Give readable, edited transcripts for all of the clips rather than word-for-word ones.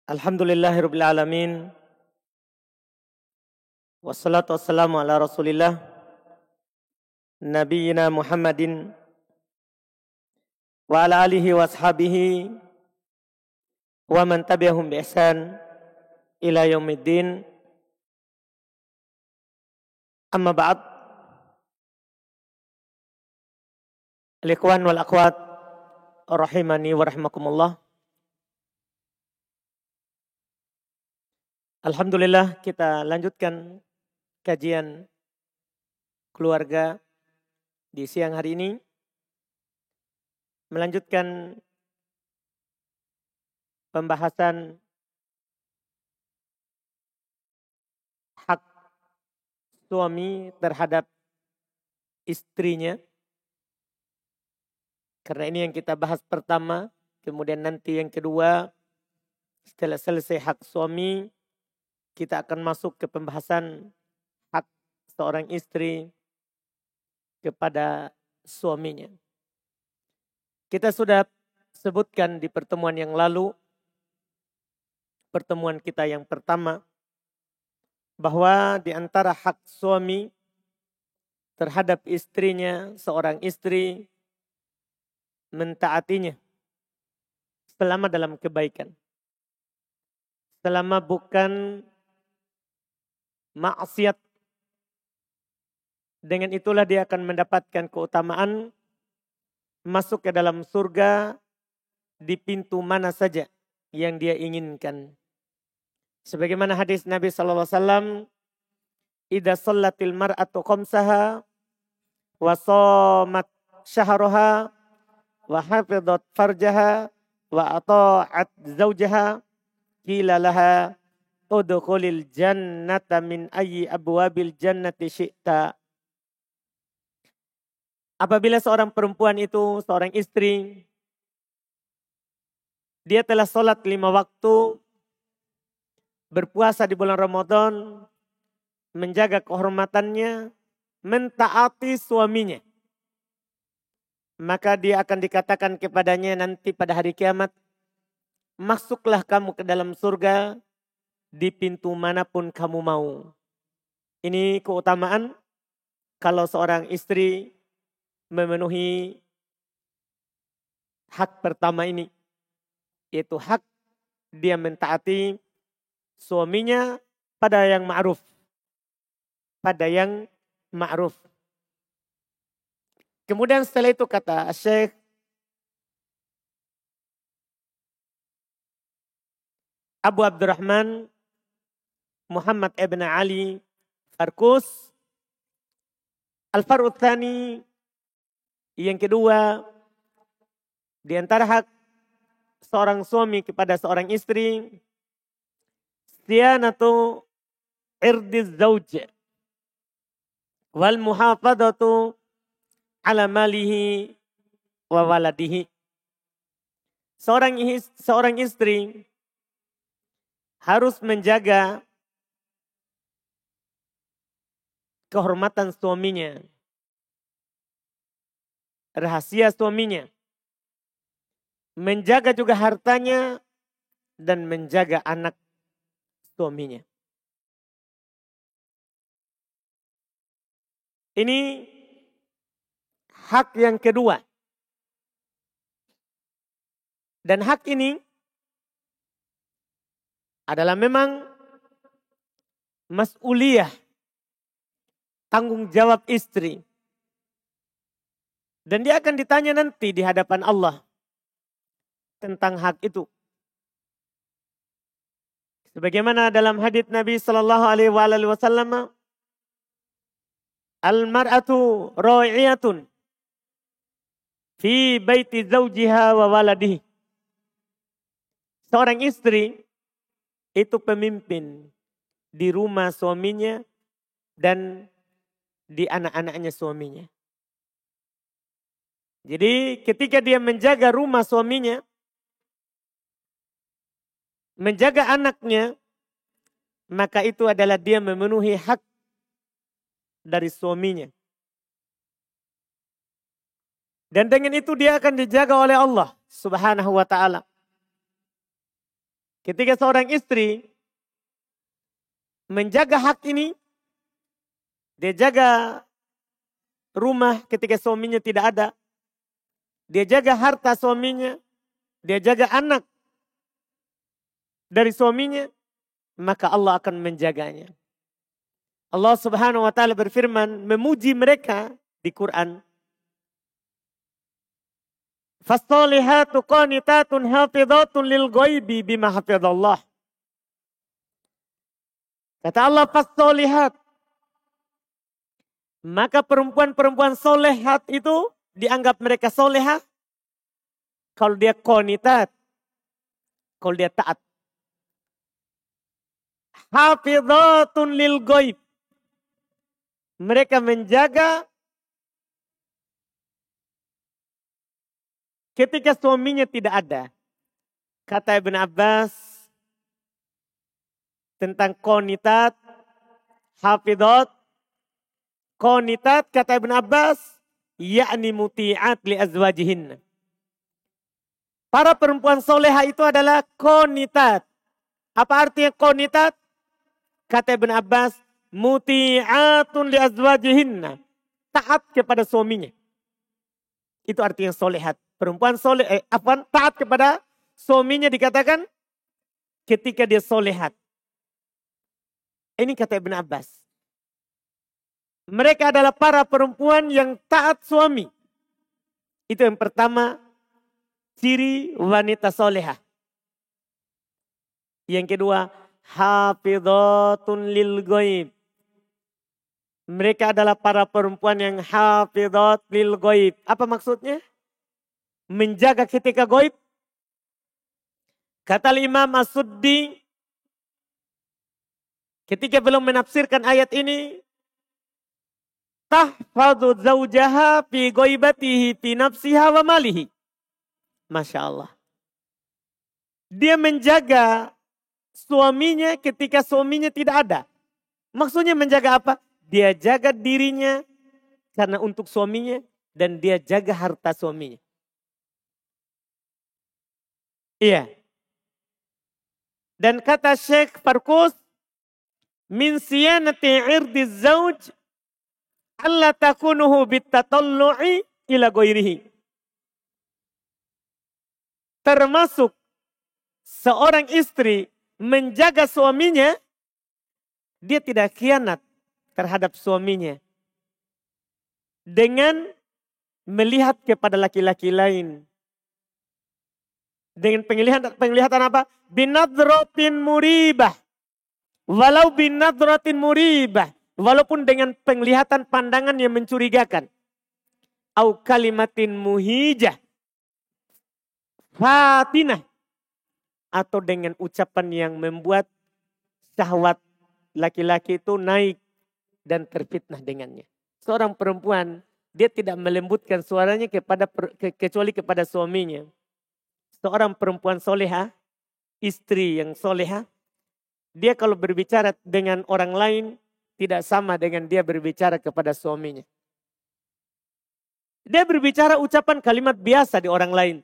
Alhamdulillahirabbil alamin. Wassalatu wassalamu ala Rasulillah nabiyyina Muhammadin wa ala alihi wa ashabihi wa man tabi'ahum bi ihsan ila yaumiddin. Amma ba'd. Al-ikhwan wal akhwat rahimani wa rahimakumullah. Alhamdulillah, kita lanjutkan kajian keluarga di siang hari ini. Melanjutkan pembahasan hak suami terhadap istrinya. Karena ini yang kita bahas pertama, kemudian nanti yang kedua, setelah selesai hak suami, kita akan masuk ke pembahasan hak seorang istri kepada suaminya. Kita sudah sebutkan di pertemuan yang lalu, pertemuan kita yang pertama, bahwa di antara hak suami terhadap istrinya, seorang istri mentaatinya selama dalam kebaikan. Selama bukan maksiat, dengan itulah dia akan mendapatkan keutamaan masuk ke dalam surga di pintu mana saja yang dia inginkan. Sebagaimana hadis Nabi SAW, "Idza shallatil mar'atu khamsaha wa shamat syahraha wa hafizat farjaha wa ata'at zawjaha qila laha udkhulil jannata min ayyi abwabil jannati syi'ta." Apabila seorang perempuan itu, seorang istri, dia telah sholat 5 waktu, berpuasa di bulan Ramadan, menjaga kehormatannya, mentaati suaminya, maka dia akan dikatakan kepadanya nanti pada hari kiamat, masuklah kamu ke dalam surga di pintu manapun kamu mau. Ini keutamaan kalau seorang istri memenuhi hak pertama ini, yaitu hak dia mentaati suaminya pada yang ma'ruf. Pada yang ma'ruf. Kemudian setelah itu kata Syekh Abu Abdurrahman Muhammad ibn Ali Farkus, Al-Far'ud Tsani, yang kedua, di antara hak seorang suami kepada seorang istri, siyanatu irdiz zauj wal muhafadatu ala malihi wa waladihi. Seorang istri harus menjaga kehormatan suaminya, rahasia suaminya, menjaga juga hartanya, dan menjaga anak suaminya. Ini hak yang kedua. Dan hak ini adalah memang mas'uliyah, tanggung jawab istri. Dan dia akan ditanya nanti di hadapan Allah tentang hak itu. Sebagaimana dalam hadits Nabi sallallahu alaihi wasallam, "Al-mar'atu ra'iyatun fi baiti zawjiha wa waladihi." Seorang istri itu pemimpin di rumah suaminya dan di anak-anaknya suaminya. Jadi ketika dia menjaga rumah suaminya, menjaga anaknya, maka itu adalah dia memenuhi hak dari suaminya. Dan dengan itu dia akan dijaga oleh Allah Subhanahu wa ta'ala. Ketika seorang istri menjaga hak ini, dia jaga rumah ketika suaminya tidak ada. Dia jaga harta suaminya. Dia jaga anak dari suaminya. Maka Allah akan menjaganya. Allah Subhanahu wa ta'ala berfirman memuji mereka di Quran. Fassolihatu qanitatun hafidhatun lil ghaibi bima hafidhallah. Kata Allah fassolihat. Maka perempuan-perempuan solehat itu dianggap mereka solehah. Kalau dia qanitat. Kalau dia taat. Hafidhatun lil ghaib. Mereka menjaga ketika suaminya tidak ada. Kata Ibn Abbas tentang qanitat, hafidhat. Qanitat kata Ibn Abbas, yakni muti'at li azwajihin. Para perempuan soleha itu adalah qanitat. Apa artinya qanitat? Kata Ibn Abbas, muti'atun li azwajihin. Taat kepada suaminya. Itu artinya solehat. Perempuan taat kepada suaminya dikatakan ketika dia solehat. Ini kata Ibn Abbas. Mereka adalah para perempuan yang taat suami. Itu yang pertama, ciri wanita solehah. Yang kedua, hafidhatun lil ghaib. Mereka adalah para perempuan yang hafidhat lil ghaib. Apa maksudnya? Menjaga ketika ghaib. Kata Imam As-Suddi, ketika belum menafsirkan ayat ini, tahfadhu zawjaha fi ghaibatihi fi nafsiha wa malihi. Masya Allah. Dia menjaga suaminya ketika suaminya tidak ada. Maksudnya menjaga apa? Dia jaga dirinya karena untuk suaminya dan dia jaga harta suaminya. Iya. Dan kata Syekh Farkus, min siyanati irdi zawj alla takunuhu bitatallu'i ila ghairihi. Termasuk seorang istri menjaga suaminya, dia tidak khianat terhadap suaminya dengan melihat kepada laki-laki lain. Dengan penglihatan apa? Binadratin muribah. Walau binadratin muribah. Walaupun dengan penglihatan pandangan yang mencurigakan. Au kalimatin muhijah. Fatinah. Atau dengan ucapan yang membuat syahwat laki-laki itu naik dan terfitnah dengannya. Seorang perempuan, dia tidak melembutkan suaranya kecuali kepada suaminya. Seorang perempuan soleha, istri yang soleha, dia kalau berbicara dengan orang lain, tidak sama dengan dia berbicara kepada suaminya. Dia berbicara ucapan kalimat biasa di orang lain.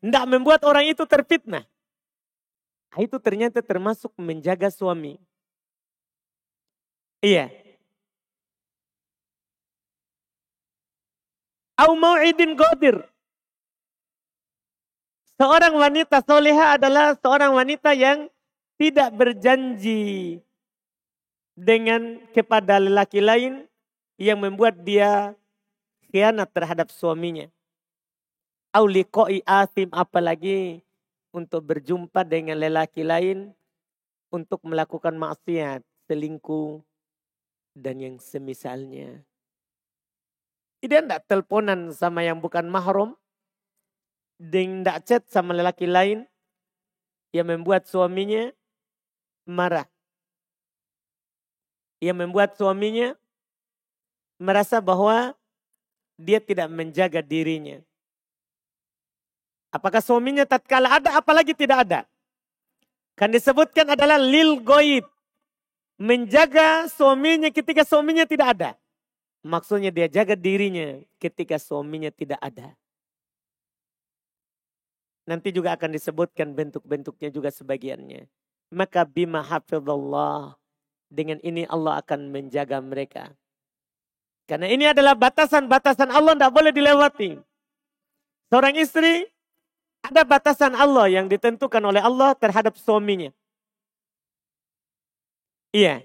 Tidak membuat orang itu terfitnah. Itu ternyata termasuk menjaga suami. Iya. Au mau'idin qadir. Seorang wanita soleha adalah seorang wanita yang tidak berjanji dengan kepada lelaki lain yang membuat dia khianat terhadap suaminya. Au liqa'i athim, apalagi untuk berjumpa dengan lelaki lain untuk melakukan maksiat, selingkuh dan yang semisalnya. Dia tidak teleponan sama yang bukan mahram. Dia tidak chat sama lelaki lain yang membuat suaminya marah. Yang membuat suaminya merasa bahwa dia tidak menjaga dirinya. Apakah suaminya tatkala ada apalagi tidak ada? Kan disebutkan adalah lil ghaib. Menjaga suaminya ketika suaminya tidak ada. Maksudnya dia jaga dirinya ketika suaminya tidak ada. Nanti juga akan disebutkan bentuk-bentuknya juga sebagiannya. Maka bima hafizallah. Dengan ini Allah akan menjaga mereka. Karena ini adalah batasan-batasan Allah, tidak boleh dilewati. Seorang istri, ada batasan Allah yang ditentukan oleh Allah terhadap suaminya. Iya.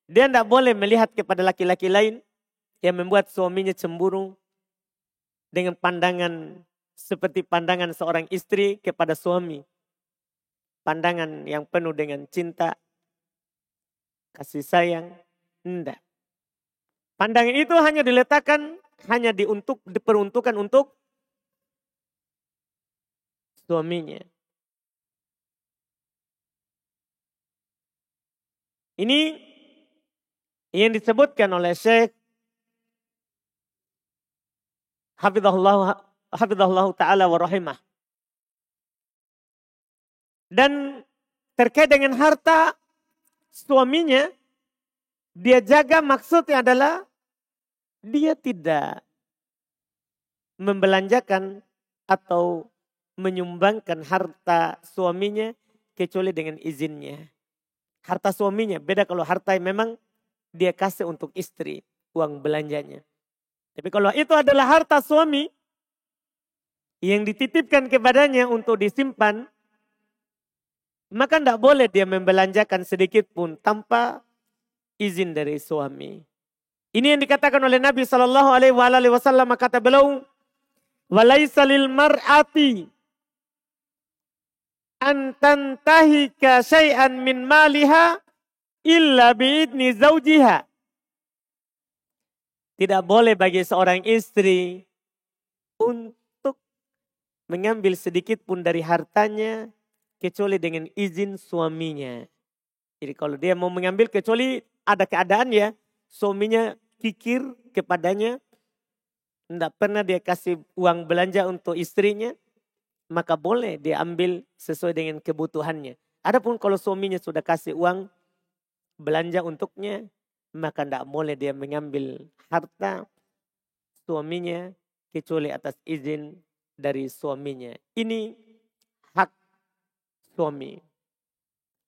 Dia tidak boleh melihat kepada laki-laki lain yang membuat suaminya cemburu dengan pandangan seperti pandangan seorang istri kepada suami. Pandangan yang penuh dengan cinta, kasih sayang. Tidak. Pandangan itu hanya diletakkan, hanya diperuntukkan untuk suaminya. Ini yang disebutkan oleh Syekh Hafizahullah Ta'ala wa rahimah. Dan terkait dengan harta suaminya, dia jaga maksudnya adalah dia tidak membelanjakan atau menyumbangkan harta suaminya kecuali dengan izinnya. Harta suaminya beda kalau harta yang memang dia kasih untuk istri, uang belanjanya. Tapi kalau itu adalah harta suami yang dititipkan kepadanya untuk disimpan, maka tidak boleh dia membelanjakan sedikit pun tanpa izin dari suami. Ini yang dikatakan oleh Nabi SAW, kata beliau, "Walaisa lil mar'ati an tantahika syai'an min maliha illa biidni zaujiha." Tidak boleh bagi seorang istri untuk mengambil sedikit pun dari hartanya kecuali dengan izin suaminya. Jadi kalau dia mau mengambil kecuali ada keadaan ya, suaminya kikir kepadanya, tidak pernah dia kasih uang belanja untuk istrinya, maka boleh dia ambil sesuai dengan kebutuhannya. Adapun kalau suaminya sudah kasih uang belanja untuknya, maka tidak boleh dia mengambil harta suaminya kecuali atas izin dari suaminya. Ini hak suami.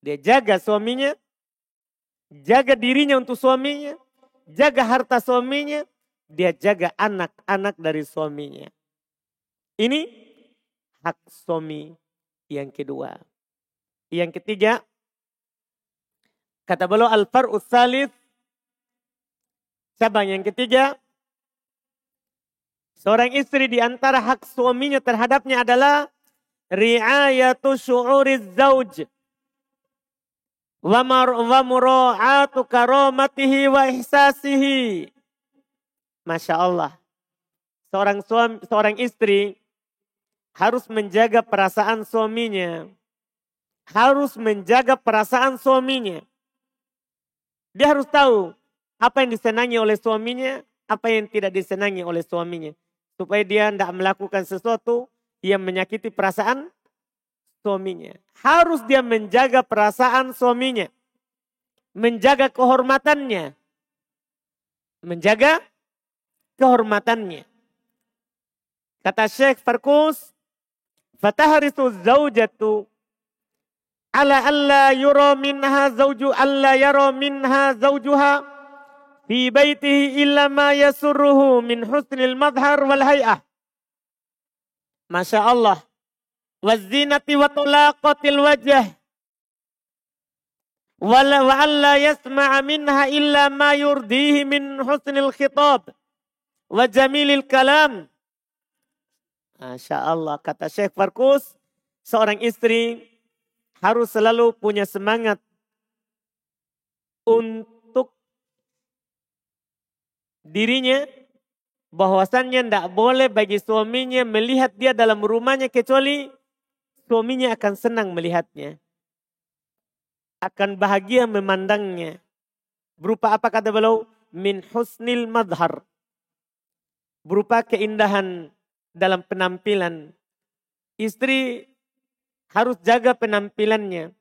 Dia jaga suaminya, jaga dirinya untuk suaminya, jaga harta suaminya, dia jaga anak-anak dari suaminya. Ini hak suami yang kedua. Yang ketiga, kata beliau al-far'us tsalits, cabang yang ketiga, seorang istri di antara hak suaminya terhadapnya adalah ri'ayatu syu'uriz zauj wa mura'atu karamatihi wa ihsasihi. Masya Allah. Seorang istri harus menjaga perasaan suaminya. Harus menjaga perasaan suaminya. Dia harus tahu apa yang disenangi oleh suaminya, apa yang tidak disenangi oleh suaminya. Supaya dia tidak melakukan sesuatu yang menyakiti perasaan suaminya. Harus dia menjaga perasaan suaminya. Menjaga kehormatannya. Menjaga kehormatannya. Kata Syekh Farkus, fatahrisu zaujatu ala alla yura minha zauju alla yara minha zaujuha fi baitihi illa ma yasurruhu min husnil madhar wal hay'ah. Masya Allah. Wazinati wa tulaqatil wajah. Wa alla yasma'a minha illa ma yurdihi min husnil khitab. Wa jamilil kalam. Masya Allah. Kata Syekh Farkus, seorang istri harus selalu punya semangat untuk dirinya, bahwasannya tidak boleh bagi suaminya melihat dia dalam rumahnya kecuali suaminya akan senang melihatnya. Akan bahagia memandangnya. Berupa apa kata beliau? Min husnil madhar. Berupa keindahan dalam penampilan. Istri harus jaga penampilannya.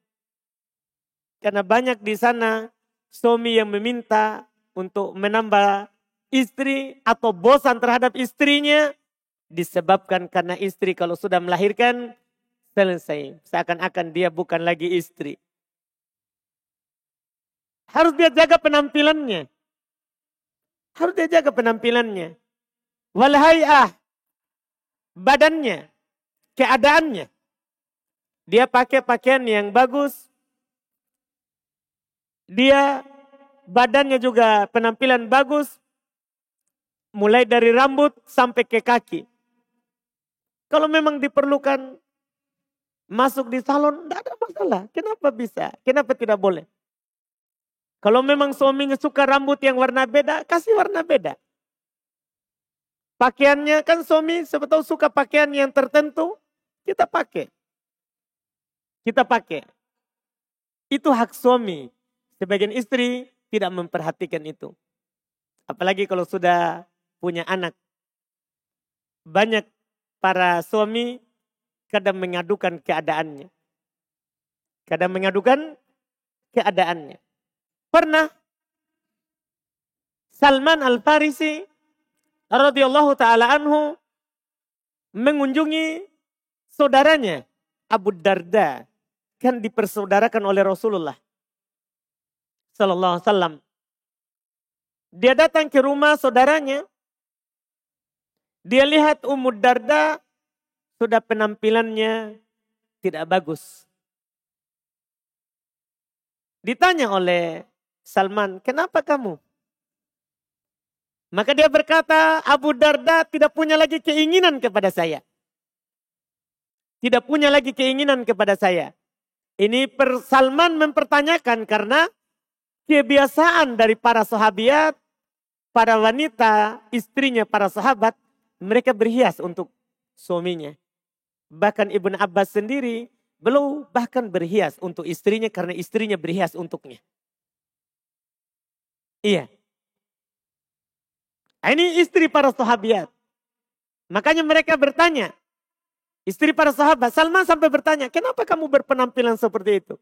Karena banyak di sana suami yang meminta untuk menambah istri atau bosan terhadap istrinya disebabkan karena istri kalau sudah melahirkan Selesai. Seakan-akan dia bukan lagi istri. Harus dia jaga penampilannya. Harus dia jaga penampilannya. Walhai'ah. Badannya. Keadaannya. Dia pakai pakaian yang bagus. Dia badannya juga penampilan bagus. Mulai dari rambut sampai ke kaki. Kalau memang diperlukan masuk di salon, tidak ada masalah. Kenapa bisa? Kenapa tidak boleh? Kalau memang suaminya suka rambut yang warna beda, kasih warna beda. Pakaiannya kan suami sebetulnya suka pakaian yang tertentu, kita pakai. Kita pakai. Itu hak suami. Sebagian istri tidak memperhatikan itu. Apalagi kalau sudah punya anak. Banyak para suami kadang mengadukan keadaannya. Kadang mengadukan keadaannya. Pernah Salman Al-Farisi radhiyallahu taala anhu mengunjungi saudaranya Abu Darda, kan dipersaudarakan oleh Rasulullah sallallahu alaihi wasallam. Dia datang ke rumah saudaranya. Dia lihat Ummu Darda sudah penampilannya tidak bagus. Ditanya oleh Salman, kenapa kamu? Maka dia berkata, Abu Darda tidak punya lagi keinginan kepada saya. Tidak punya lagi keinginan kepada saya. Ini Salman mempertanyakan karena kebiasaan dari para sahabiat, para wanita, istrinya para sahabat, mereka berhias untuk suaminya. Bahkan Ibn Abbas sendiri, beliau bahkan berhias untuk istrinya karena istrinya berhias untuknya. Iya. Ini istri para sahabiat. Makanya mereka bertanya. Istri para sahabat. Salman sampai bertanya. Kenapa kamu berpenampilan seperti itu?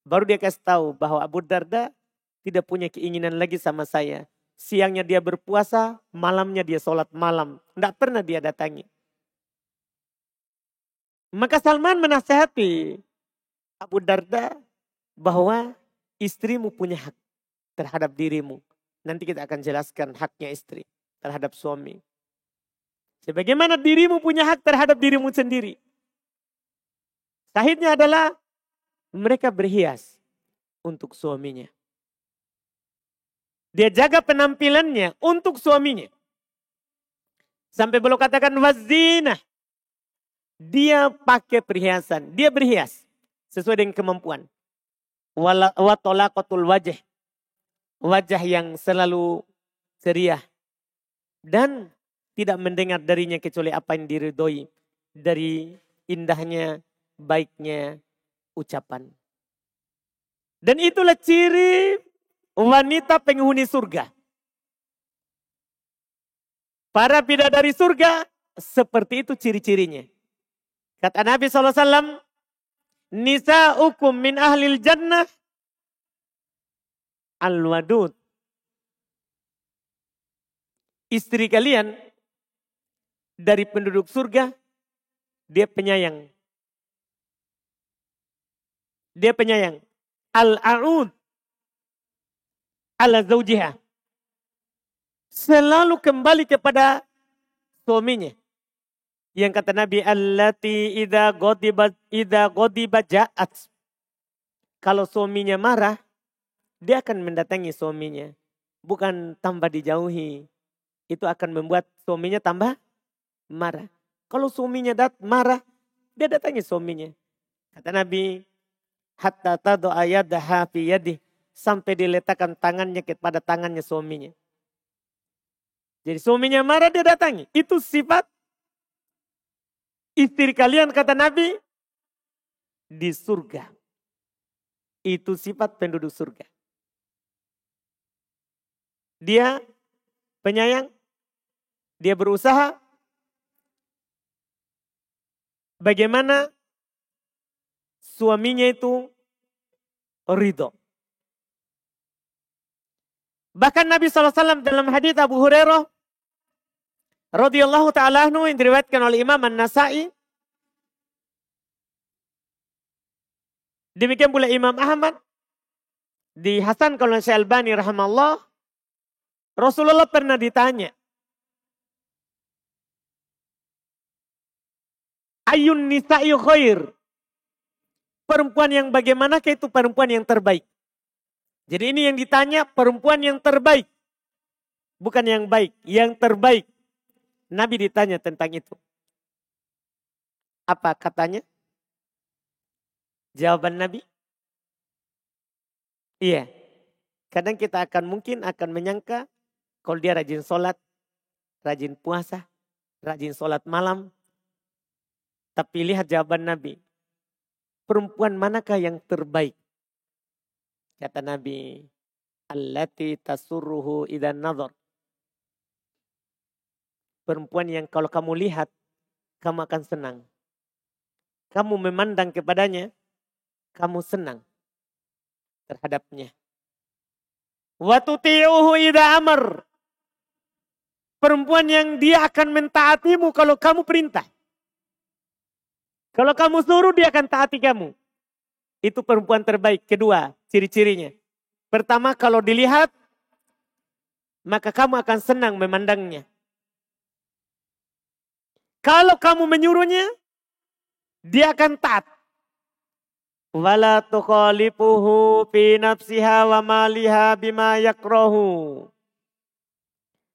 Baru dia kasih tahu bahwa Abu Darda tidak punya keinginan lagi sama saya. Siangnya dia berpuasa. Malamnya dia sholat malam. Tidak pernah dia datangi. Maka Salman menasihati Abu Darda bahwa istrimu punya hak terhadap dirimu. Nanti kita akan jelaskan haknya istri terhadap suami. Sebagaimana dirimu punya hak terhadap dirimu sendiri. Sahihnya adalah mereka berhias untuk suaminya. Dia jaga penampilannya untuk suaminya. Sampai beliau katakan wazina. Dia pakai perhiasan. Dia berhias sesuai dengan kemampuan. Wa talaqatul wajh. Wajah yang selalu ceria. Dan tidak mendengar darinya kecuali apa yang diridhoi. Dari indahnya, baiknya ucapan. Dan itulah ciri wanita penghuni surga. Para bidadari surga seperti itu ciri-cirinya. Kata Nabi SAW, nisa'ukum min ahlil jannah al-wadud. Istri kalian dari penduduk surga, dia penyayang. Dia penyayang. Al-a'ud ala zawjiha. Selalu kembali kepada suaminya. Yang kata Nabi, allati idza ghadiba ja'at. Kalau suaminya marah, dia akan mendatangi suaminya. Bukan tambah dijauhi. Itu akan membuat suaminya tambah marah. Kalau suaminya marah, dia datangi suaminya. Kata Nabi, hatta tadu'a yadaha fi yadih. Sampai diletakkan tangannya kepada tangannya suaminya. Jadi suaminya marah, dia datangi. Itu sifat istri kalian, kata Nabi, di surga. Itu sifat penduduk surga. Dia penyayang, dia berusaha bagaimana suaminya itu ridho. Bahkan Nabi SAW dalam hadits Abu Hurairah radhiyallahu ta'ala anhu yang diriwayatkan oleh Imam An-Nasa'i, Demikian pula Imam Ahmad dihasankan oleh Syekh Albani rahimahullah. Rasulullah pernah ditanya, ayun nisa'i khair? Perempuan yang bagaimanakah itu perempuan yang terbaik? Jadi ini yang ditanya perempuan yang terbaik. Bukan yang baik, yang terbaik. Nabi ditanya tentang itu. Apa katanya? Jawaban Nabi? Iya. Kadang kita mungkin akan menyangka kalau dia rajin sholat, rajin puasa, rajin sholat malam. Tapi lihat jawaban Nabi. Perempuan manakah yang terbaik? Kata Nabi, allati tasurruhu idan nazar. Perempuan yang kalau kamu lihat, kamu akan senang. Kamu memandang kepadanya, kamu senang terhadapnya. Wa tuti'uhu idza amar. Perempuan yang dia akan mentaatimu kalau kamu perintah. Kalau kamu suruh dia akan taati kamu. Itu perempuan terbaik. Kedua, ciri-cirinya. Pertama, kalau dilihat, maka kamu akan senang memandangnya. Kalau kamu menyuruhnya, dia akan taat. Wala tukhalifuhu fi nafsiha wa maliha bima yakrahu.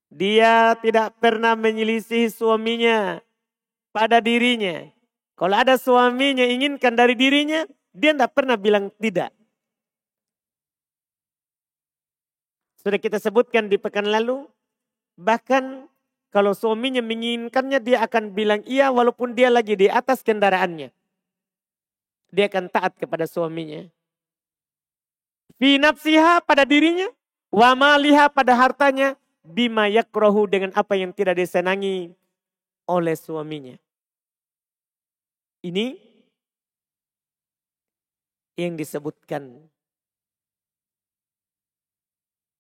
Dia tidak pernah menyelisih suaminya pada dirinya. Kalau ada suaminya inginkan dari dirinya, dia tidak pernah bilang tidak. Sudah kita sebutkan di pekan lalu, bahkan kalau suaminya menginginkannya, dia akan bilang iya walaupun dia lagi di atas kendaraannya. Dia akan taat kepada suaminya. Fi nafsiha pada dirinya, wa maliha pada hartanya, bima yakrahu dengan apa yang tidak disenangi oleh suaminya. Ini yang disebutkan.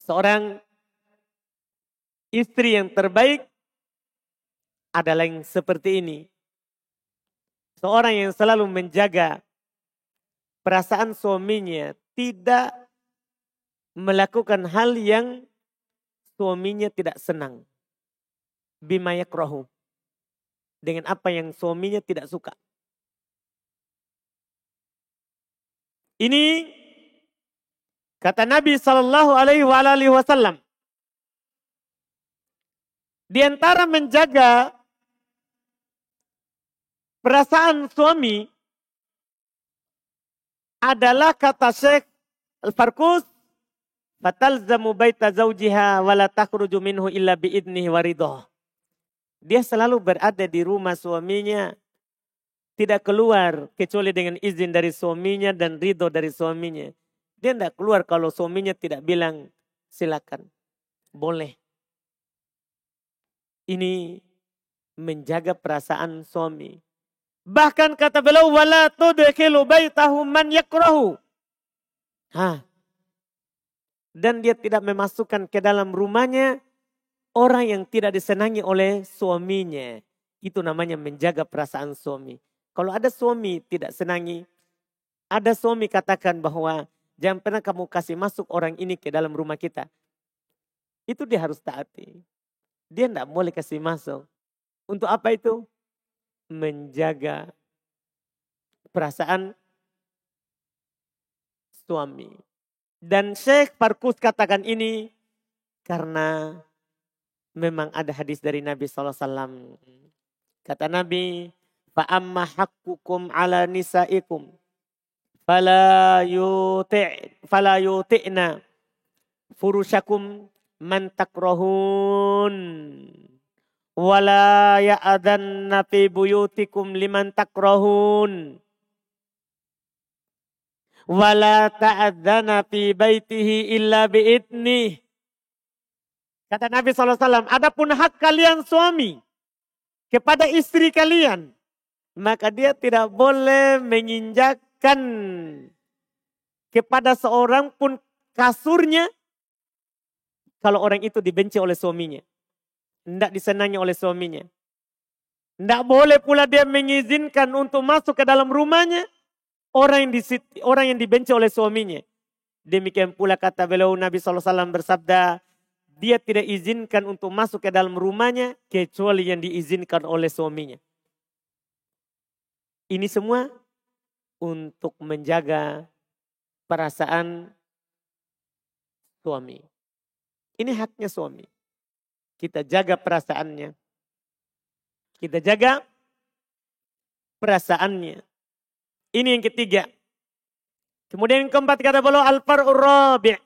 Seorang istri yang terbaik adalah yang seperti ini. Seorang yang selalu menjaga perasaan suaminya, tidak melakukan hal yang suaminya tidak senang. Bima yakrahu. Dengan apa yang suaminya tidak suka. Ini kata Nabi SAW. Di antara menjaga perasaan suami adalah kata Syekh Al-Farkus, fatalzamu baita zawjiha wa la takhruju minhu illa biidnihi wa ridhah. Dia selalu berada di rumah suaminya, tidak keluar kecuali dengan izin dari suaminya dan ridho dari suaminya. Dia tidak keluar kalau suaminya tidak bilang silakan, boleh. Ini menjaga perasaan suami. Bahkan kata beliau, wala tudkhilu baitahu man yakrahu. Dan dia tidak memasukkan ke dalam rumahnya orang yang tidak disenangi oleh suaminya. Itu namanya menjaga perasaan suami. Kalau ada suami tidak senangi, ada suami katakan bahwa jangan pernah kamu kasih masuk orang ini ke dalam rumah kita. Itu dia harus taati. Dia tidak boleh kasih masuk. Untuk apa itu? Menjaga perasaan suami. Dan Syekh Farkus katakan ini karena memang ada hadis dari Nabi SAW. Kata Nabi, fa'amma haqqukum ala nisaikum fala yuti'na furushakum man takrahun wala ya'adanna fi buyutikum liman takrahun wala ta'adana fi baitihi illa bi'idnih. Kata Nabi SAW, adapun hak kalian suami kepada istri kalian, maka dia tidak boleh menginjakkan kepada seorang pun kasurnya kalau orang itu dibenci oleh suaminya. Tidak disenangi oleh suaminya. Tidak boleh pula dia mengizinkan untuk masuk ke dalam rumahnya orang yang dibenci oleh suaminya. Demikian pula kata beliau Nabi SAW bersabda, dia tidak izinkan untuk masuk ke dalam rumahnya kecuali yang diizinkan oleh suaminya. Ini semua untuk menjaga perasaan suami. Ini haknya suami. Kita jaga perasaannya. Kita jaga perasaannya. Ini yang ketiga. Kemudian yang keempat kata beliau al-far'ur rabi'.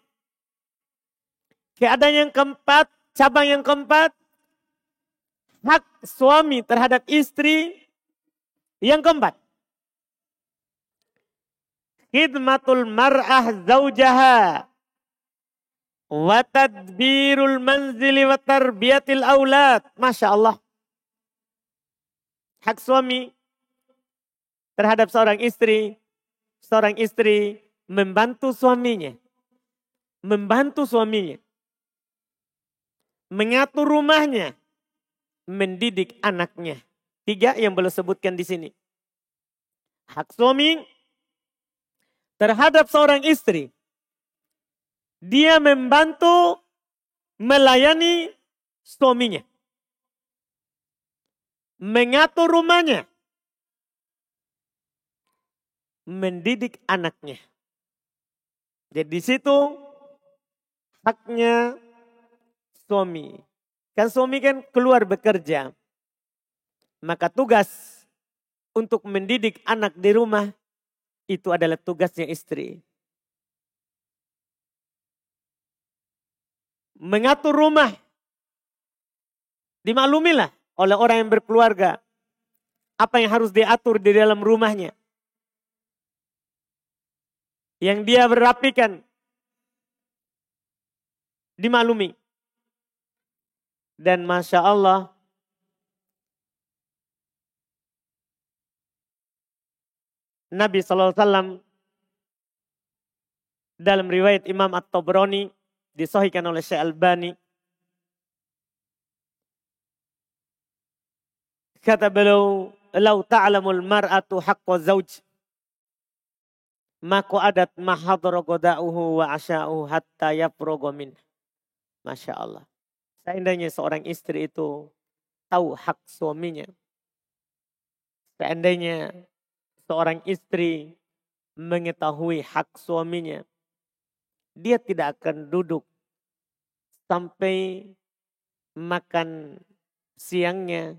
Keadaan yang keempat, cabang yang keempat, hak suami terhadap istri yang keempat. Khidmatul mar'ah zawjaha wa tadbirul manzili wa tarbiyatil aulad. Masya Allah. Hak suami terhadap seorang istri membantu suaminya. Membantu suaminya. Mengatur rumahnya. Mendidik anaknya. 3 yang belum sebutkan di sini. Hak suami terhadap seorang istri. Dia membantu melayani suaminya. Mengatur rumahnya. Mendidik anaknya. Jadi di situ haknya suami. Kan suami kan keluar bekerja. Maka tugas untuk mendidik anak di rumah itu adalah tugasnya istri. Mengatur rumah. Dimaklumilah oleh orang yang berkeluarga. Apa yang harus diatur di dalam rumahnya. Yang dia berapikan. Dimaklumi. Dan Masya Allah. Nabi SAW dalam riwayat Imam At-Tabrani disahihkan oleh Syekh Albani. Kata beliau, "Lau ta'lamul mar'atu haqqa zawj, maka adat mahadara qada'uhu wa asya'uhu hatta yafruga min." Masya Allah. Seandainya seorang istri itu tahu hak suaminya. Seandainya seorang istri mengetahui hak suaminya. Dia tidak akan duduk sampai makan siangnya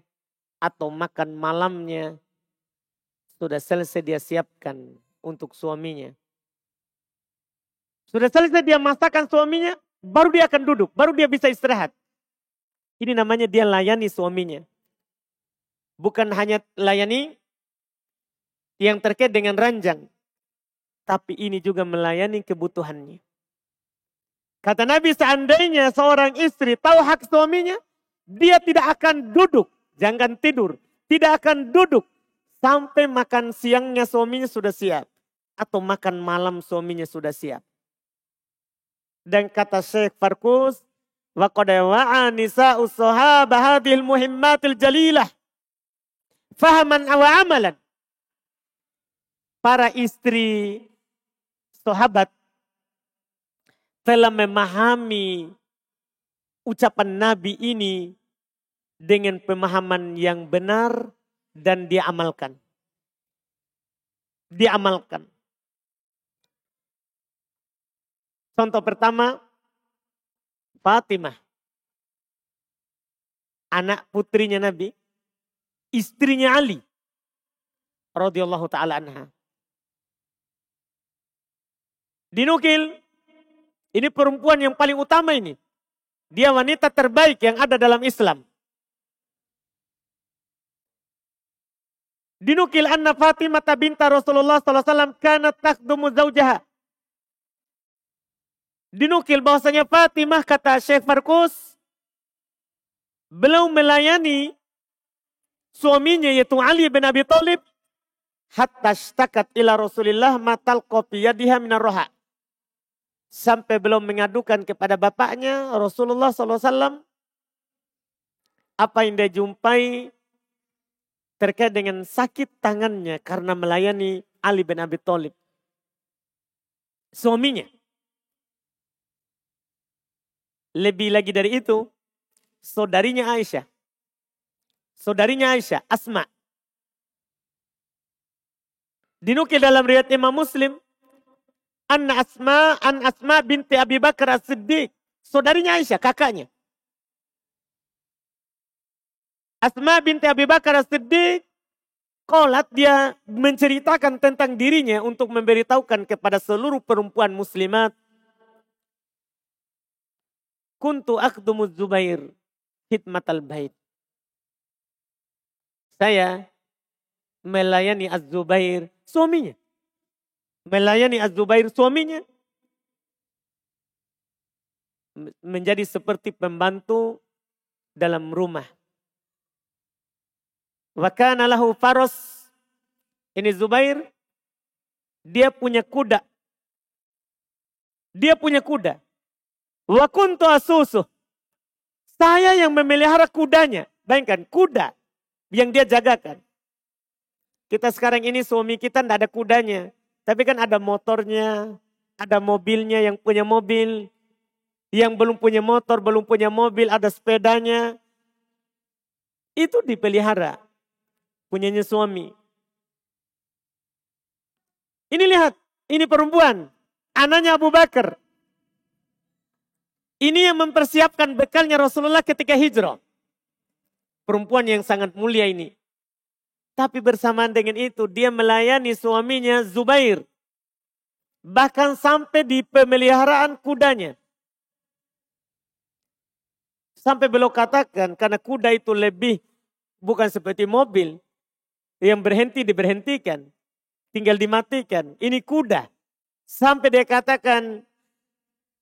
atau makan malamnya sudah selesai dia siapkan untuk suaminya. Sudah selesai dia masakan suaminya, baru dia akan duduk, baru dia bisa istirahat. Ini namanya dia layani suaminya. Bukan hanya layani yang terkait dengan ranjang, tapi ini juga melayani kebutuhannya. Kata Nabi, seandainya seorang istri tahu hak suaminya, dia tidak akan duduk, jangan tidur, tidak akan duduk sampai makan siangnya suaminya sudah siap atau makan malam suaminya sudah siap. Dan kata Syekh Farkus, wa qad wa'a nisa'u sahabah hadhil muhimmatil jalilah fahaman wa amalan. Para istri sahabat telah memahami ucapan Nabi ini dengan pemahaman yang benar dan dia amalkan. Dia amalkan. Contoh pertama, Fatimah. Anak putrinya Nabi, istrinya Ali radhiyallahu taala anha. Dinukil, ini perempuan yang paling utama ini. Dia wanita terbaik yang ada dalam Islam. Dinukil anna Fatimah binta Rasulullah sallallahu alaihi wasallam kanat takhdumu zawjaha. Dinukil bahwasanya Fatimah, kata Syekh Farkus, beliau melayani suaminya yaitu Ali bin Abi Thalib hatta shtakat ila Rasulillah matal qafiyadiha minar roha. Sampai belum mengadukan kepada bapaknya Rasulullah SAW apa yang dia jumpai terkait dengan sakit tangannya karena melayani Ali bin Abi Thalib. Suaminya. Lebih lagi dari itu, saudarinya Aisyah. Saudarinya Aisyah, Asma. Dinukil dalam riwayat Imam Muslim, an Asma binti Abi Bakar As-Siddiq. Saudarinya Aisyah, kakaknya. Asma binti Abi Bakar As-Siddiq, qolat, dia menceritakan tentang dirinya untuk memberitahukan kepada seluruh perempuan muslimat. Kuntu akhdumu Zubair khidmatal bait. Saya melayani Az-Zubair, suaminya. Melayani Az-Zubair, suaminya. Menjadi seperti pembantu dalam rumah. Wa kana lahu faros. Ini Zubair, dia punya kuda. Dia punya kuda. Wa kuntu asusuh. Saya yang memelihara kudanya. Bayangkan, kuda yang dia jagakan. Kita sekarang ini suami kita tidak ada kudanya. Tapi kan ada motornya, ada mobilnya yang punya mobil. Yang belum punya motor, belum punya mobil, ada sepedanya. Itu dipelihara. Punyanya suami. Ini lihat, ini perempuan. Anaknya Abu Bakar. Ini yang mempersiapkan bekalnya Rasulullah ketika hijrah. Perempuan yang sangat mulia ini. Tapi bersamaan dengan itu dia melayani suaminya Zubair. Bahkan sampai di pemeliharaan kudanya. Sampai beliau katakan karena kuda itu lebih bukan seperti mobil. Yang berhenti diberhentikan. Tinggal dimatikan. Ini kuda. Sampai dia katakan,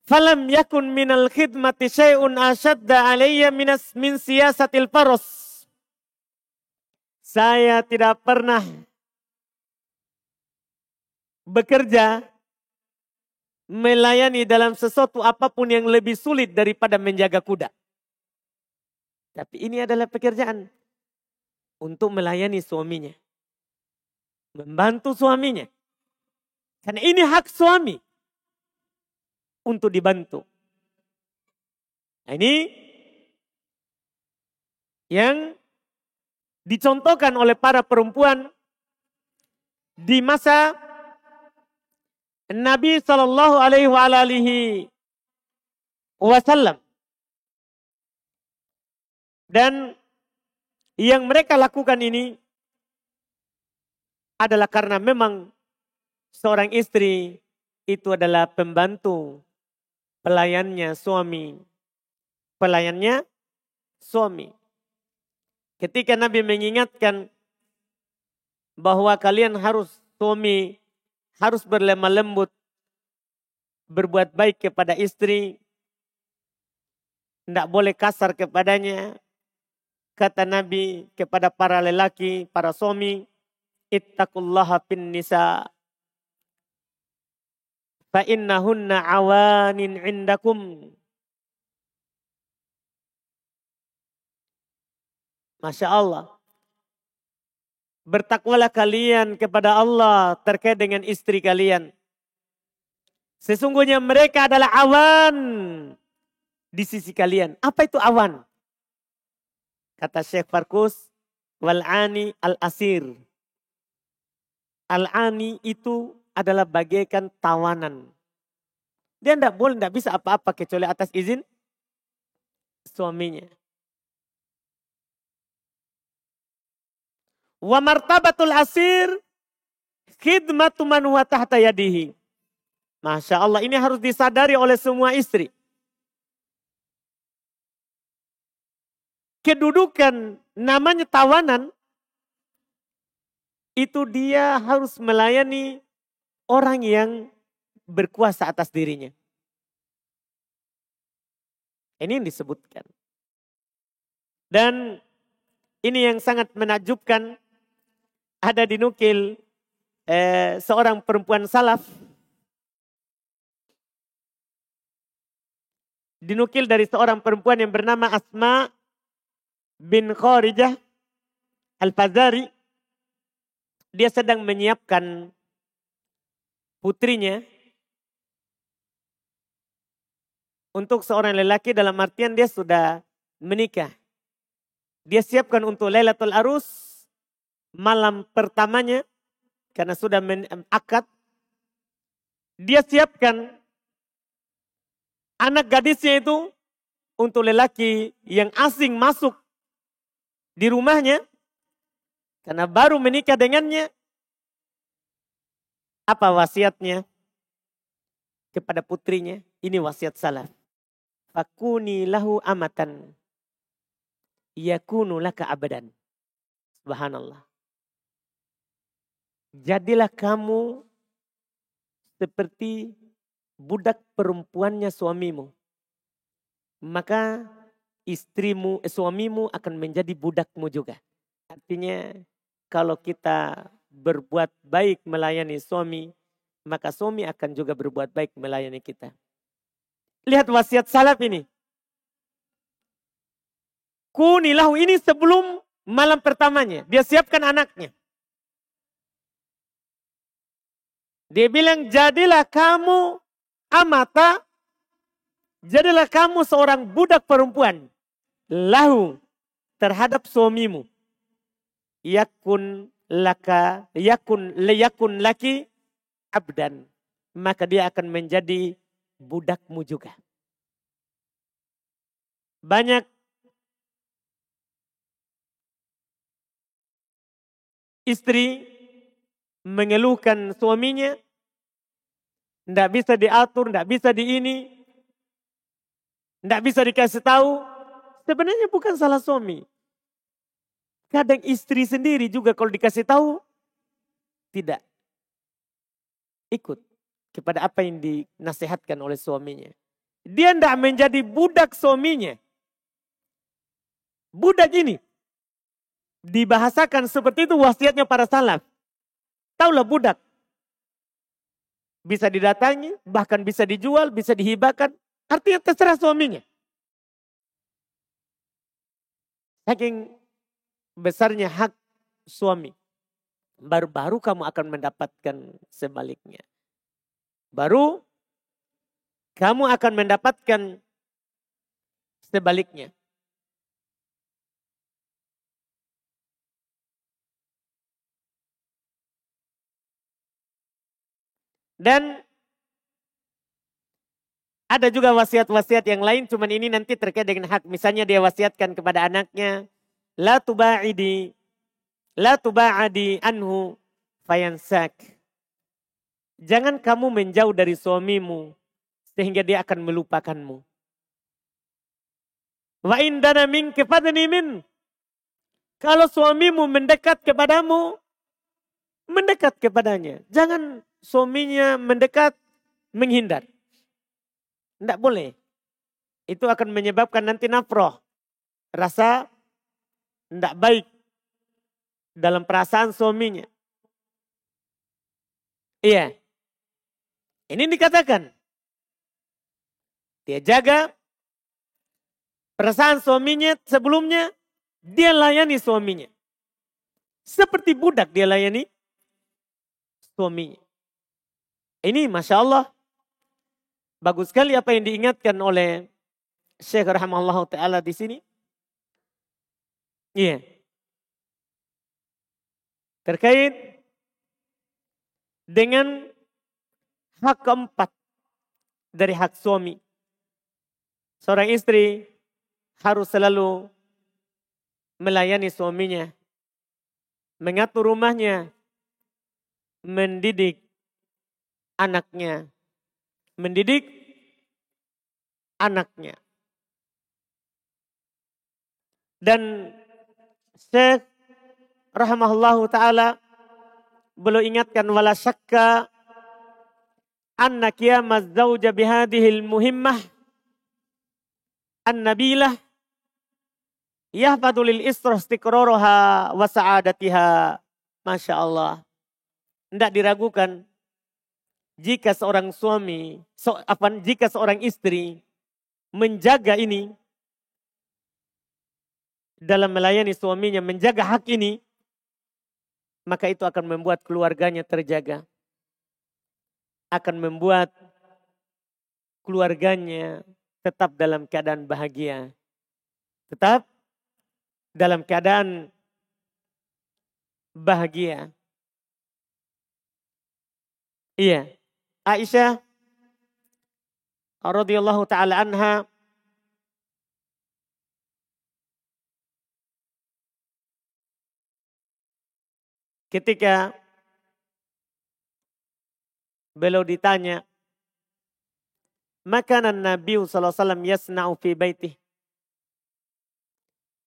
falam yakun minal khidmati syai'un asyadda alayya min siyasatil faros. Saya tidak pernah bekerja melayani dalam sesuatu apapun yang lebih sulit daripada menjaga kuda. Tapi ini adalah pekerjaan untuk melayani suaminya. Membantu suaminya. Karena ini hak suami untuk dibantu. Nah, ini yang dicontohkan oleh para perempuan di masa Nabi Shallallahu Alaihi Wasallam. Dan yang mereka lakukan ini adalah karena memang seorang istri itu adalah pembantu pelayannya suami. Pelayannya suami. Ketika Nabi mengingatkan bahwa kalian suami harus berlemah lembut, berbuat baik kepada istri, tidak boleh kasar kepadanya. Kata Nabi kepada para lelaki, para suami, ittaqullaha fin nisa fa innahunna awanin indakum. Masya Allah. Bertakwalah kalian kepada Allah terkait dengan istri kalian. Sesungguhnya mereka adalah awan di sisi kalian. Apa itu awan? Kata Syekh Farkus, wal'ani al-asir. Al-ani itu adalah bagaikan tawanan. Dia tidak bisa apa-apa kecuali atas izin suaminya. Wa martabatul asir khidmatu man huwa tahta yadihi. Masya Allah, ini harus disadari oleh semua istri. Kedudukan namanya tawanan, itu dia harus melayani orang yang berkuasa atas dirinya. Ini yang disebutkan. Dan ini yang sangat menakjubkan, ada dinukil seorang perempuan salaf. Dinukil dari seorang perempuan yang bernama Asma bin Kharijah. Al-Fazari, dia sedang menyiapkan putrinya untuk seorang lelaki, dalam artian dia sudah menikah. Dia siapkan untuk Lailatul Arus, malam pertamanya, karena sudah akad. Dia siapkan anak gadisnya itu untuk lelaki yang asing masuk di rumahnya, karena baru menikah dengannya. Apa wasiatnya kepada putrinya? Ini wasiat salaf. Fakuni lahu amatan yakunu laka abadan. Subhanallah. Jadilah kamu seperti budak perempuannya suamimu. Maka suamimu akan menjadi budakmu juga. Artinya kalau kita berbuat baik melayani suami, maka suami akan juga berbuat baik melayani kita. Lihat wasiat salaf ini. Kunilahu, ini sebelum malam pertamanya. Dia siapkan anaknya. Dia bilang, jadilah kamu amata, jadilah kamu seorang budak perempuan. Lahu, terhadap suamimu. Yakun laki abdan. Maka dia akan menjadi budakmu juga. Banyak istri mengeluhkan suaminya, tidak bisa diatur, tidak bisa tidak bisa dikasih tahu. Sebenarnya bukan salah suami. Kadang istri sendiri juga kalau dikasih tahu, tidak ikut kepada apa yang dinasihatkan oleh suaminya. Dia tidak menjadi budak suaminya. Budak ini dibahasakan seperti itu wasiatnya para salaf. Taulah budak. Bisa didatangi, bahkan bisa dijual, bisa dihibahkan. Artinya terserah suaminya. Saking besarnya hak suami. Baru-baru kamu akan mendapatkan sebaliknya. Baru kamu akan mendapatkan sebaliknya. Dan ada juga wasiat-wasiat yang lain, cuman ini nanti terkait dengan hak. Misalnya dia wasiatkan kepada anaknya, la tuba'adi anhu fayansak. Jangan kamu menjauh dari suamimu sehingga dia akan melupakanmu. Wa indana minka fadni min. Kalau suamimu mendekat kepadamu, mendekat kepadanya. Jangan suaminya mendekat, menghindar. Tidak boleh. Itu akan menyebabkan nanti nafroh. Rasa tidak baik dalam perasaan suaminya. Iya. Ini dikatakan. Dia jaga perasaan suaminya sebelumnya. Dia layani suaminya. Seperti budak dia layani suaminya. Ini Masya Allah. Bagus sekali apa yang diingatkan oleh Syekh rahimahullah ta'ala di sini. Iya. Terkait dengan hak keempat dari hak suami. Seorang istri harus selalu melayani suaminya. Mengatur rumahnya. Mendidik anaknya. Mendidik anaknya. Dan Syekh rahimahullahu ta'ala beliau ingatkan wala syakka anna qiyamaz zawja bihadihil muhimmah an-nabilah yahfadu lil isra istiqraruha wa sa'adatiha. Masya Allah. Tidak diragukan jika seorang suami, jika seorang istri menjaga ini dalam melayani suaminya, menjaga hak ini, maka itu akan membuat keluarganya terjaga. Akan membuat keluarganya tetap dalam keadaan bahagia. Tetap dalam keadaan bahagia. Iya. Aisyah radhiyallahu taala anha ketika beliau ditanya, makanan Nabi sallallahu alaihi wasallam yasna'u fi baitih.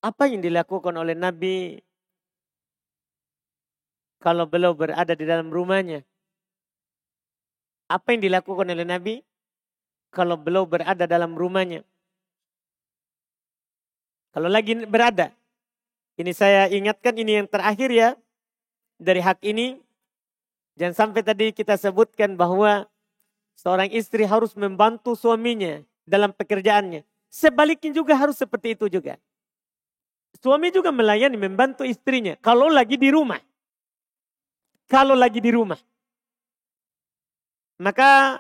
Apa yang dilakukan oleh Nabi kalau beliau berada di dalam rumahnya? Apa yang dilakukan oleh Nabi kalau beliau berada dalam rumahnya? Kalau lagi berada. Ini saya ingatkan, ini yang terakhir ya. Dari hak ini. Jangan sampai tadi kita sebutkan bahwa seorang istri harus membantu suaminya dalam pekerjaannya. Sebaliknya juga harus seperti itu juga. Suami juga melayani, membantu istrinya. Kalau lagi di rumah. Kalau lagi di rumah. Maka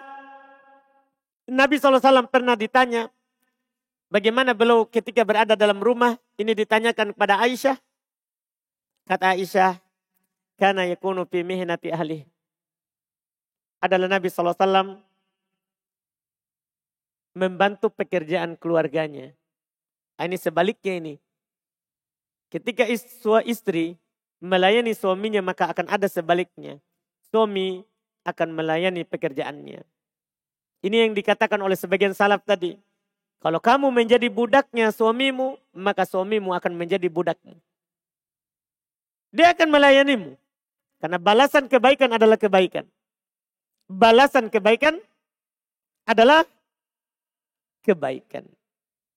Nabi SAW pernah ditanya, bagaimana beliau ketika berada dalam rumah. Ini ditanyakan kepada Aisyah. Kata Aisyah, kana yakunu fi mihnati ahli. Adalah Nabi SAW membantu pekerjaan keluarganya. Ini sebaliknya ini. Ketika istri melayani suaminya, maka akan ada sebaliknya. Suami akan melayani pekerjaannya. Ini yang dikatakan oleh sebagian salaf tadi. Kalau kamu menjadi budaknya suamimu, maka suamimu akan menjadi budakmu. Dia akan melayanimu. Karena balasan kebaikan adalah kebaikan. Balasan kebaikan adalah kebaikan.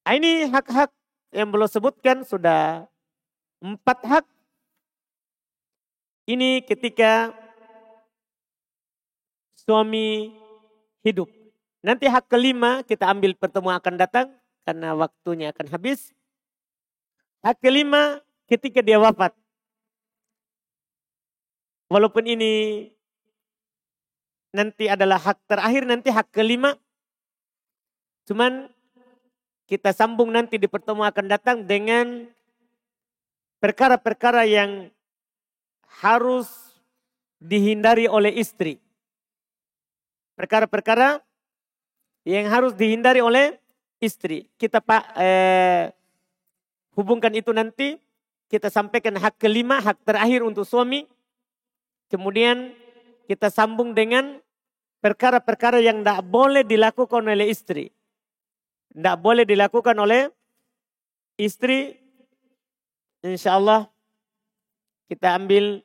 Ini hak-hak yang belum sebutkan, sudah 4 hak. Ini ketika suami hidup. Nanti hak kelima kita ambil pertemuan akan datang karena waktunya akan habis. Hak kelima ketika dia wafat. Walaupun ini nanti adalah hak terakhir, nanti hak kelima. Cuman kita sambung nanti di pertemuan akan datang dengan perkara-perkara yang harus dihindari oleh istri. Perkara-perkara yang harus dihindari oleh istri. Kita hubungkan itu nanti. Kita sampaikan hak kelima, hak terakhir untuk suami. Kemudian kita sambung dengan perkara-perkara yang tidak boleh dilakukan oleh istri. Tidak boleh dilakukan oleh istri. Insya Allah kita ambil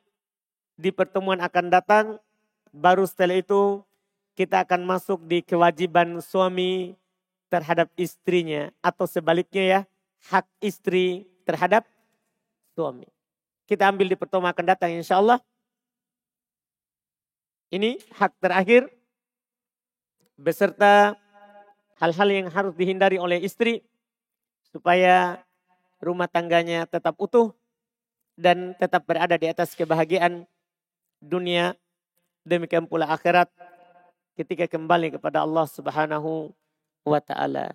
di pertemuan akan datang. Baru setelah itu kita akan masuk di kewajiban suami terhadap istrinya. Atau sebaliknya ya, hak istri terhadap suami. Kita ambil di pertemuan akan datang insya Allah. Ini hak terakhir beserta hal-hal yang harus dihindari oleh istri supaya rumah tangganya tetap utuh dan tetap berada di atas kebahagiaan dunia, demikian pula akhirat ketika kembali kepada Allah Subhanahu wa taala.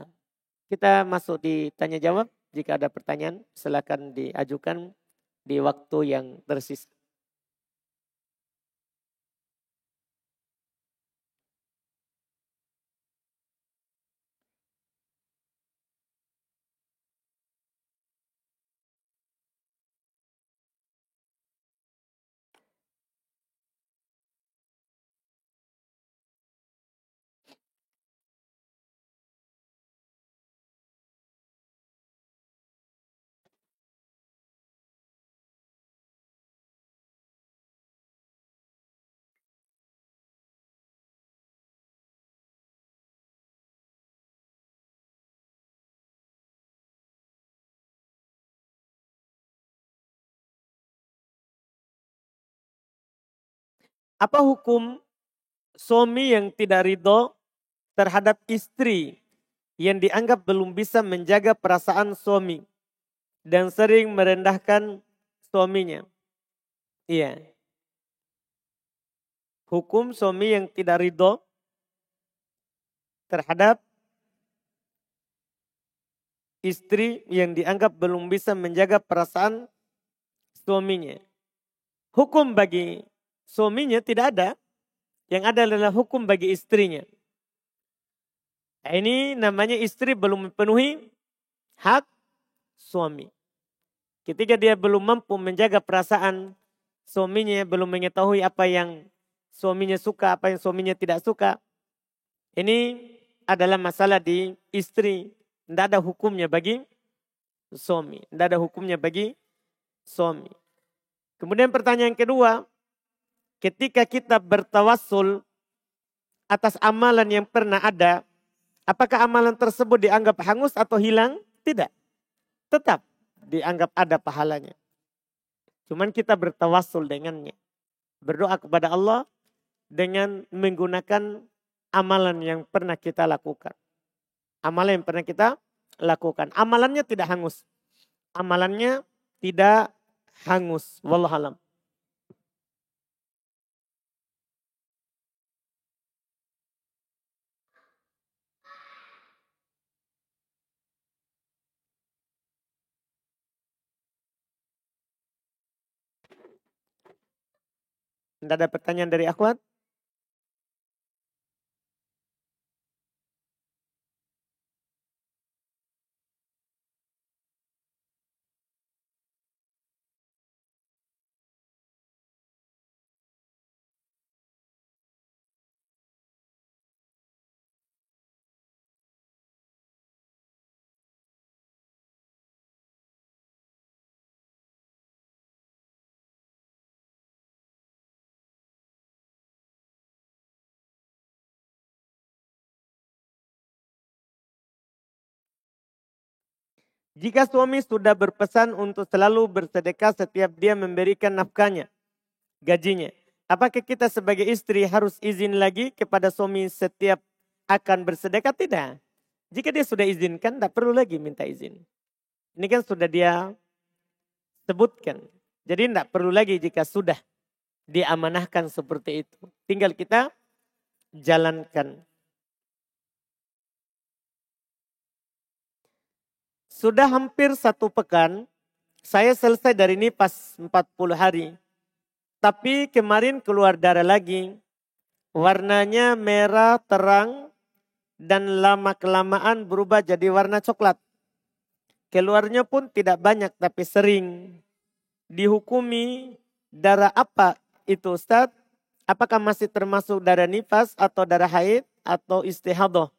Kita masuk di tanya jawab. Jika ada pertanyaan silakan diajukan di waktu yang tersisa. Apa hukum suami yang tidak ridho terhadap istri yang dianggap belum bisa menjaga perasaan suami dan sering merendahkan suaminya? Iya. Hukum suami yang tidak ridho terhadap istri yang dianggap belum bisa menjaga perasaan suaminya. Hukum bagi suaminya tidak ada. Yang ada adalah hukum bagi istrinya. Ini namanya istri belum memenuhi hak suami. Ketika dia belum mampu menjaga perasaan suaminya, belum mengetahui apa yang suaminya suka, apa yang suaminya tidak suka. Ini adalah masalah di istri. Tidak ada hukumnya bagi suami. Tidak ada hukumnya bagi suami. Kemudian pertanyaan kedua, ketika kita bertawassul atas amalan yang pernah ada, apakah amalan tersebut dianggap hangus atau hilang? Tidak. Tetap dianggap ada pahalanya. Cuman kita bertawassul dengannya. Berdoa kepada Allah dengan menggunakan amalan yang pernah kita lakukan. Amalan yang pernah kita lakukan. Amalannya tidak hangus. Amalannya tidak hangus. Wallahualam. Tidak ada pertanyaan dari akhwat? Jika suami sudah berpesan untuk selalu bersedekah setiap dia memberikan nafkahnya, gajinya. Apakah kita sebagai istri harus izin lagi kepada suami setiap akan bersedekah? Tidak. Jika dia sudah izinkan, tidak perlu lagi minta izin. Ini kan sudah dia sebutkan. Jadi tidak perlu lagi jika sudah diamanahkan seperti itu. Tinggal kita jalankan. Sudah hampir 1 pekan, saya selesai dari nifas 40 hari. Tapi kemarin keluar darah lagi. Warnanya merah terang dan lama-kelamaan berubah jadi warna coklat. Keluarnya pun tidak banyak tapi sering. Dihukumi darah apa itu Ustaz? Apakah masih termasuk darah nifas atau darah haid atau istihadah?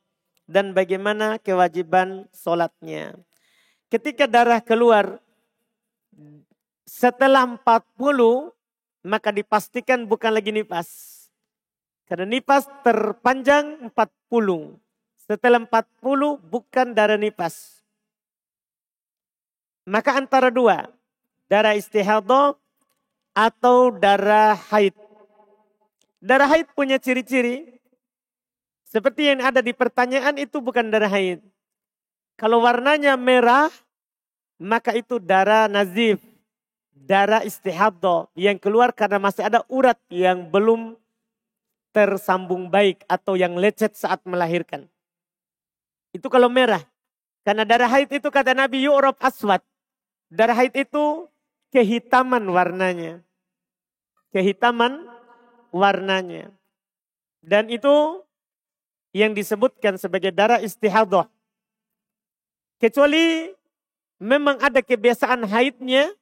Dan bagaimana kewajiban sholatnya? Ketika darah keluar setelah 40, maka dipastikan bukan lagi nifas. Karena nifas terpanjang 40. Setelah 40 bukan darah nifas. Maka antara dua, darah istihadah atau darah haid. Darah haid punya ciri-ciri. Seperti yang ada di pertanyaan itu bukan darah haid. Kalau warnanya merah, maka itu darah nazif, darah istihadah yang keluar karena masih ada urat yang belum tersambung baik atau yang lecet saat melahirkan. Itu kalau merah. Karena darah haid itu kata Nabi yu'rab aswad. Darah haid itu kehitaman warnanya. Kehitaman warnanya. Dan itu yang disebutkan sebagai darah istihadah. Kecuali memang ada kebiasaan haidnya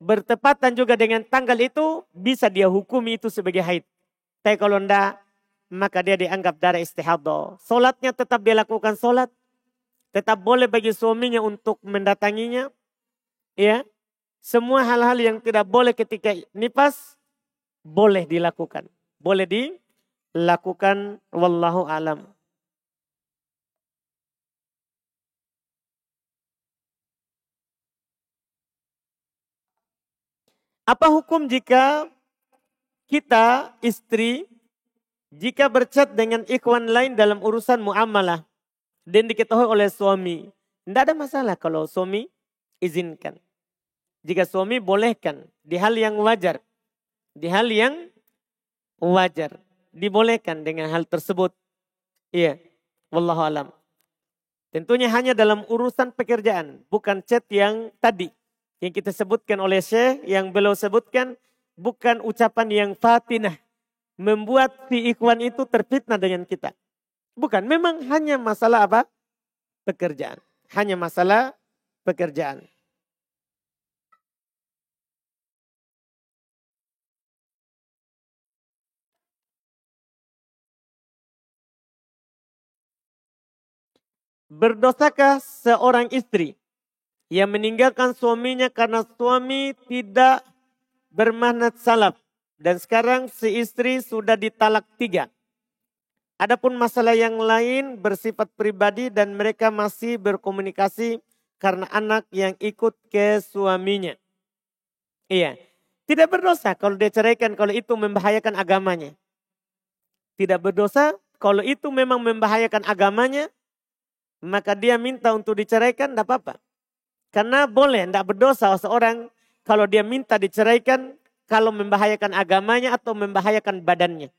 bertepatan juga dengan tanggal itu, bisa dia hukumi itu sebagai haid. Tapi kalau tidak, maka dia dianggap darah istihadah. Solatnya tetap dia lakukan solat. Tetap boleh bagi suaminya untuk mendatanginya. Ya, semua hal-hal yang tidak boleh ketika nifas, boleh dilakukan. Boleh dilakukan, wallahu alam. Apa hukum jika kita istri jika berchat dengan ikhwan lain dalam urusan muamalah dan diketahui oleh suami? Tidak ada masalah kalau suami izinkan. Jika suami bolehkan di hal yang wajar, di hal yang wajar. Dibolehkan dengan hal tersebut. Iya. Wallahu alam. Tentunya hanya dalam urusan pekerjaan. Bukan chat yang tadi. Yang kita sebutkan oleh Syekh. Yang beliau sebutkan. Bukan ucapan yang fatinah. Membuat si ikhwan itu terfitnah dengan kita. Bukan. Memang hanya masalah apa? Pekerjaan. Hanya masalah pekerjaan. Berdosakah seorang istri yang meninggalkan suaminya karena suami tidak bermanhaj salaf. Dan sekarang si istri sudah ditalak 3. Adapun masalah yang lain bersifat pribadi dan mereka masih berkomunikasi karena anak yang ikut ke suaminya. Iya, tidak berdosa kalau dia ceraikan kalau itu membahayakan agamanya. Tidak berdosa kalau itu memang membahayakan agamanya, maka dia minta untuk diceraikan, tidak apa-apa. Karena boleh, tidak berdosa seorang kalau dia minta diceraikan, kalau membahayakan agamanya atau membahayakan badannya.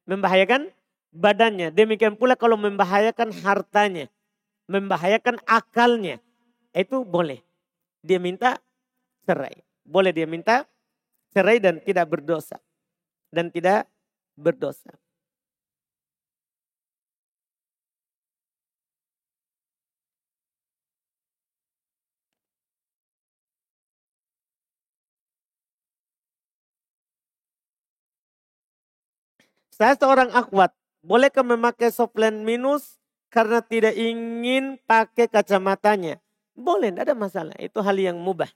Membahayakan badannya. Demikian pula kalau membahayakan hartanya. Membahayakan akalnya. Itu boleh. Dia minta cerai. Boleh dia minta cerai dan tidak berdosa. Dan tidak berdosa. Saya seorang akhwat, bolehkah memakai softlens minus karena tidak ingin pakai kacamatanya? Boleh, tidak ada masalah. Itu hal yang mubah.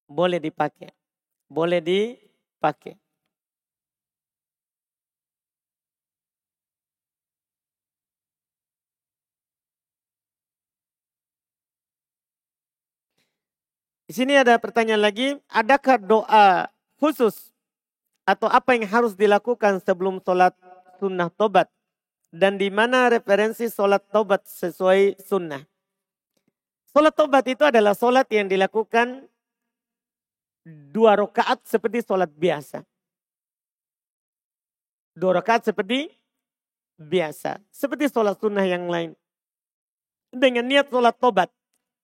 Boleh dipakai. Boleh dipakai. Di sini ada pertanyaan lagi, adakah doa khusus atau apa yang harus dilakukan sebelum sholat sunnah tobat? Dan di mana referensi sholat tobat sesuai sunnah? Sholat tobat itu adalah sholat yang dilakukan 2 rakaat seperti sholat biasa. 2 rakaat seperti biasa. Seperti sholat sunnah yang lain. Dengan niat sholat tobat.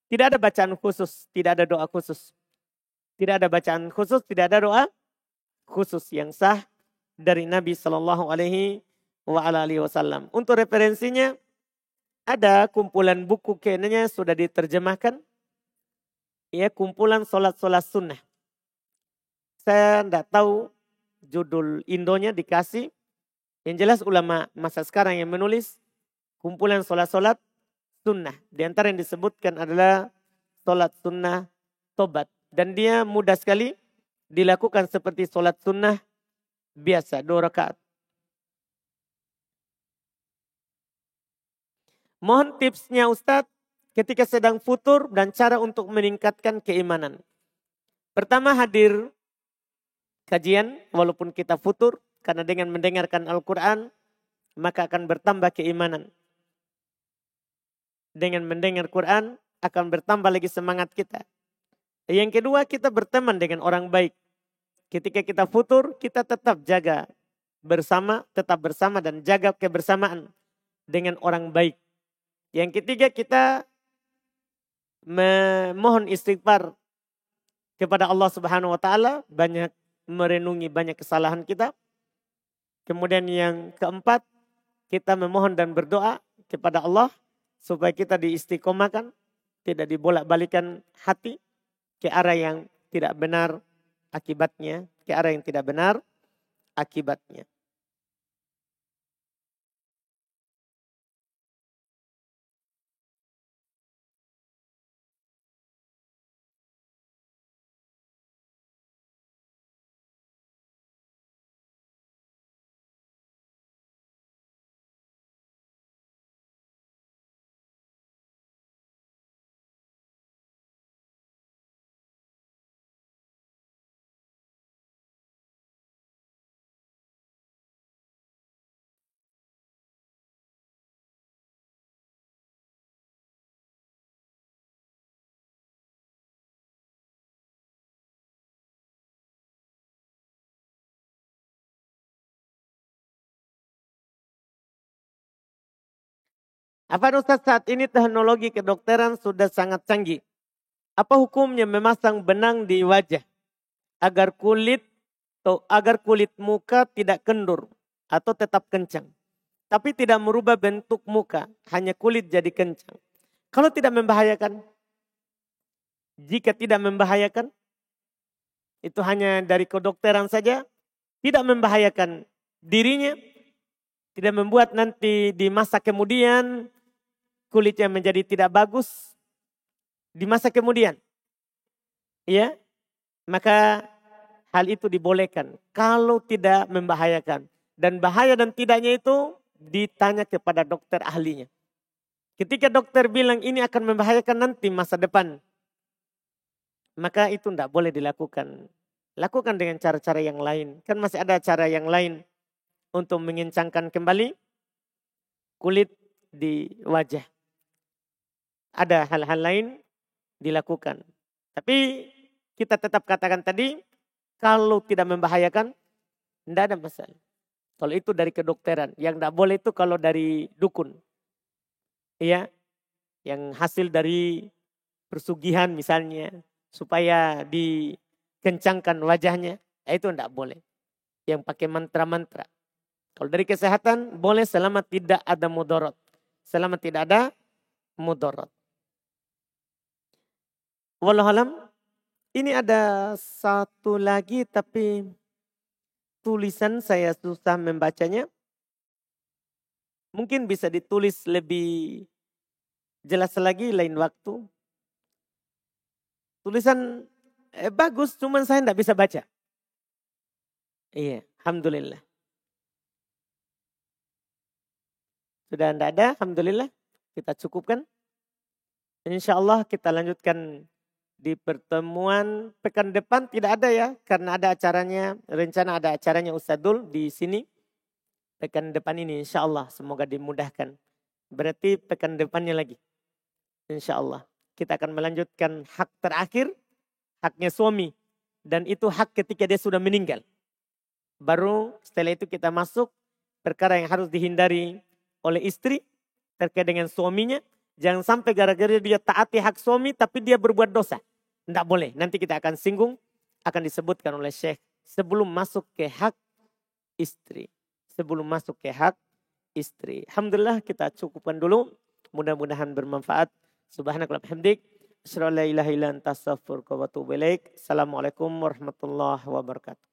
Tidak ada bacaan khusus, tidak ada doa khusus. Tidak ada bacaan khusus, tidak ada doa khusus yang sah dari Nabi Shallallahu Alaihi Wasallam. Untuk referensinya ada kumpulan buku kayaknya sudah diterjemahkan. Ya, kumpulan solat-solat sunnah. Saya tidak tahu judul Indonya dikasih. Yang jelas ulama masa sekarang yang menulis kumpulan solat-solat sunnah. Di antara yang disebutkan adalah solat sunnah tobat. Dan dia mudah sekali dilakukan seperti solat sunnah biasa, 2 rakaat. Mohon tipsnya Ustadz ketika sedang futur dan cara untuk meningkatkan keimanan. Pertama hadir kajian walaupun kita futur karena dengan mendengarkan Al-Quran maka akan bertambah keimanan. Dengan mendengar Quran akan bertambah lagi semangat kita. Yang kedua kita berteman dengan orang baik. Ketika kita futur kita tetap jaga bersama, tetap bersama dan jaga kebersamaan dengan orang baik. Yang ketiga kita memohon istighfar kepada Allah Subhanahu wa taala, banyak merenungi banyak kesalahan kita. Kemudian yang keempat, kita memohon dan berdoa kepada Allah supaya kita diistiqomahkan, tidak dibolak-balikan hati ke arah yang tidak benar akibatnya, ke arah yang tidak benar akibatnya. Apa Ustaz, saat ini teknologi kedokteran sudah sangat canggih. Apa hukumnya memasang benang di wajah agar kulit muka tidak kendur atau tetap kencang, tapi tidak merubah bentuk muka, hanya kulit jadi kencang. Kalau tidak membahayakan, jika tidak membahayakan, itu hanya dari kedokteran saja, tidak membahayakan dirinya, tidak membuat nanti di masa kemudian kulitnya menjadi tidak bagus, di masa kemudian, ya, maka hal itu dibolehkan kalau tidak membahayakan. Dan bahaya dan tidaknya itu ditanya kepada dokter ahlinya. Ketika dokter bilang ini akan membahayakan nanti masa depan, maka itu tidak boleh dilakukan. Lakukan dengan cara-cara yang lain. Kan masih ada cara yang lain untuk mengencangkan kembali kulit di wajah. Ada hal-hal lain dilakukan. Tapi kita tetap katakan tadi, kalau tidak membahayakan, tidak ada masalah. Kalau itu dari kedokteran, yang tidak boleh itu kalau dari dukun. Iya, yang hasil dari persugihan misalnya, supaya dikencangkan wajahnya, itu tidak boleh. Yang pakai mantra-mantra. Kalau dari kesehatan, boleh selama tidak ada mudorot. Selama tidak ada mudorot. Wallahualam, ini ada satu lagi tapi tulisan saya susah membacanya. Mungkin bisa ditulis lebih jelas lagi lain waktu. Tulisan bagus, cuman saya tidak bisa baca. Iya, alhamdulillah. Sudah tidak ada, alhamdulillah. Kita cukupkan. InsyaAllah kita lanjutkan di pertemuan pekan depan. Tidak ada ya, karena ada acaranya, rencana ada acaranya Ustadzul di sini. Pekan depan ini insyaAllah semoga dimudahkan. Berarti pekan depannya lagi. InsyaAllah. Kita akan melanjutkan hak terakhir, haknya suami. Dan itu hak ketika dia sudah meninggal. Baru setelah itu kita masuk perkara yang harus dihindari oleh istri terkait dengan suaminya. Jangan sampai gara-gara dia taati hak suami tapi dia berbuat dosa. Tidak boleh. Nanti kita akan singgung, akan disebutkan oleh Syekh sebelum masuk ke hak istri. Sebelum masuk ke hak istri. Alhamdulillah kita cukupkan dulu. Mudah-mudahan bermanfaat. Subhanakallah bihamdik. Asyhadu an la ilaha illa anta astaghfiruka wa atubu ilaik. Assalamualaikum warahmatullahi wabarakatuh.